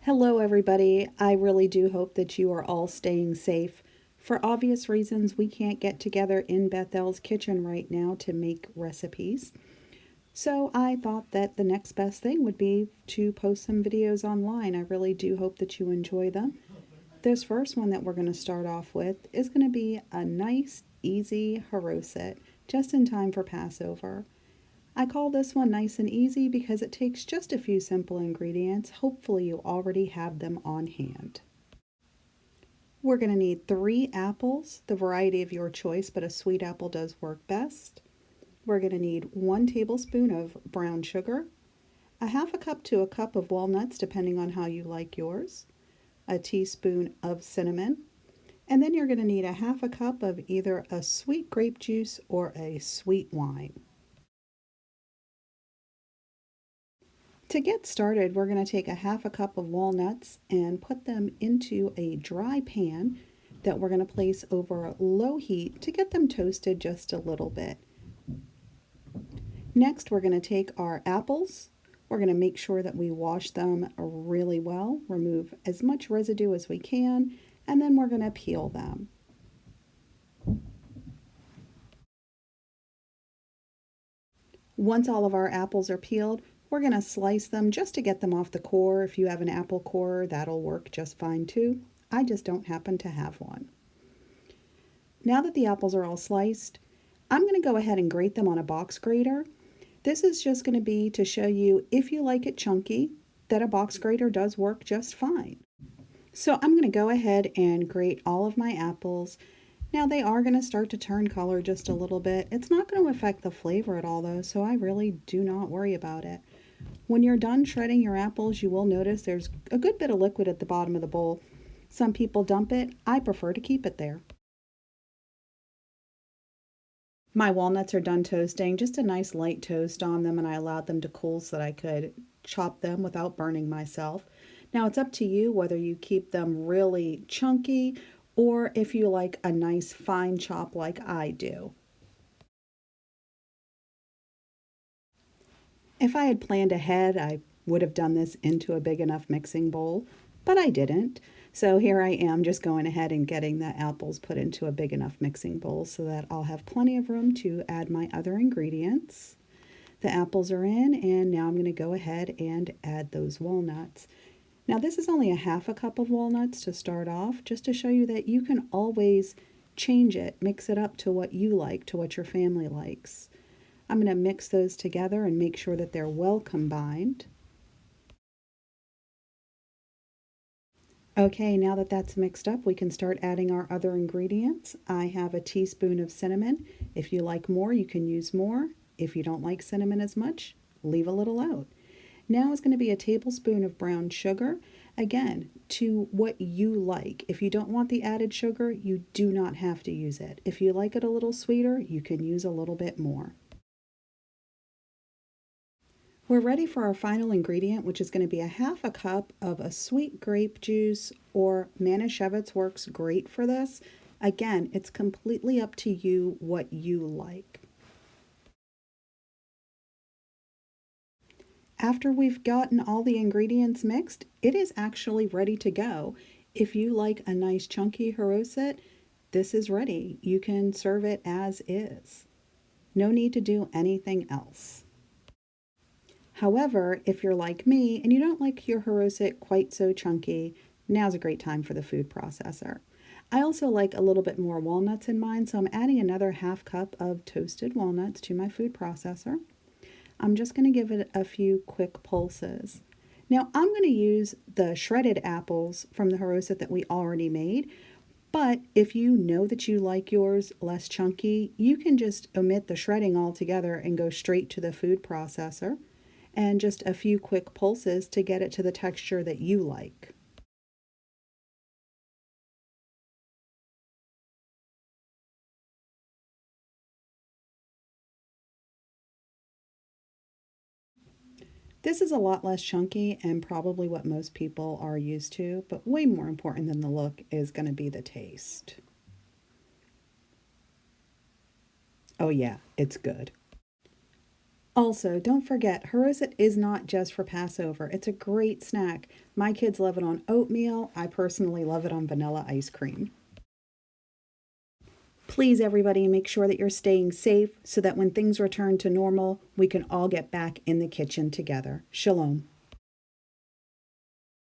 Hello, everybody. I really do hope that you are all staying safe. For obvious reasons, we can't get together in Bethel's kitchen right now to make recipes. So I thought that the next best thing would be to post some videos online. I really do hope that you enjoy them. This first one that we're going to start off with is going to be a nice, easy Charoset, just in time for Passover. I call this one nice and easy because it takes just a few simple ingredients. Hopefully you already have them on hand. We're going to need 3 apples, the variety of your choice, but a sweet apple does work best. We're going to need 1 tablespoon of brown sugar, a half a cup to a cup of walnuts depending on how you like yours, a teaspoon of cinnamon, and then you're going to need a half a cup of either a sweet grape juice or a sweet wine. To get started, we're going to take a half a cup of walnuts and put them into a dry pan that we're going to place over low heat to get them toasted just a little bit. Next, we're going to take our apples. We're going to make sure that we wash them really well, remove as much residue as we can, and then we're going to peel them. Once all of our apples are peeled, we're going to slice them just to get them off the core. If you have an apple core, that'll work just fine too. I just don't happen to have one. Now that the apples are all sliced, I'm going to go ahead and grate them on a box grater. This is just going to be to show you, if you like it chunky, that a box grater does work just fine. So I'm going to go ahead and grate all of my apples. Now they are going to start to turn color just a little bit. It's not going to affect the flavor at all though, so I really do not worry about it. When you're done shredding your apples, you will notice there's a good bit of liquid at the bottom of the bowl. Some people dump it. I prefer to keep it there. My walnuts are done toasting, just a nice light toast on them, and I allowed them to cool so that I could chop them without burning myself. Now it's up to you whether you keep them really chunky or if you like a nice fine chop like I do. If I had planned ahead, I would have done this into a big enough mixing bowl, but I didn't. So here I am just going ahead and getting the apples put into a big enough mixing bowl so that I'll have plenty of room to add my other ingredients. The apples are in, and now I'm going to go ahead and add those walnuts. Now this is only a half a cup of walnuts to start off, just to show you that you can always change it, mix it up to what you like, to what your family likes. I'm going to mix those together and make sure that they're well combined. Okay, now that that's mixed up, we can start adding our other ingredients. I have a teaspoon of cinnamon. If you like more, you can use more. If you don't like cinnamon as much, leave a little out. Now is going to be a tablespoon of brown sugar. Again, to what you like. If you don't want the added sugar, you do not have to use it. If you like it a little sweeter, you can use a little bit more. We're ready for our final ingredient, which is going to be a half a cup of a sweet grape juice, or Manischewitz works great for this. Again, it's completely up to you what you like. After we've gotten all the ingredients mixed, it is actually ready to go. If you like a nice chunky Charoset, this is ready. You can serve it as is. No need to do anything else. However, if you're like me and you don't like your Charoset quite so chunky, now's a great time for the food processor. I also like a little bit more walnuts in mine, so I'm adding another half cup of toasted walnuts to my food processor. I'm just going to give it a few quick pulses. Now I'm going to use the shredded apples from the Charoset that we already made, but if you know that you like yours less chunky, you can just omit the shredding altogether and go straight to the food processor, and just a few quick pulses to get it to the texture that you like. This is a lot less chunky and probably what most people are used to, but way more important than the look is going to be the taste. Oh yeah, it's good. Also, don't forget, Charoset is not just for Passover. It's a great snack. My kids love it on oatmeal. I personally love it on vanilla ice cream. Please, everybody, make sure that you're staying safe so that when things return to normal, we can all get back in the kitchen together. Shalom.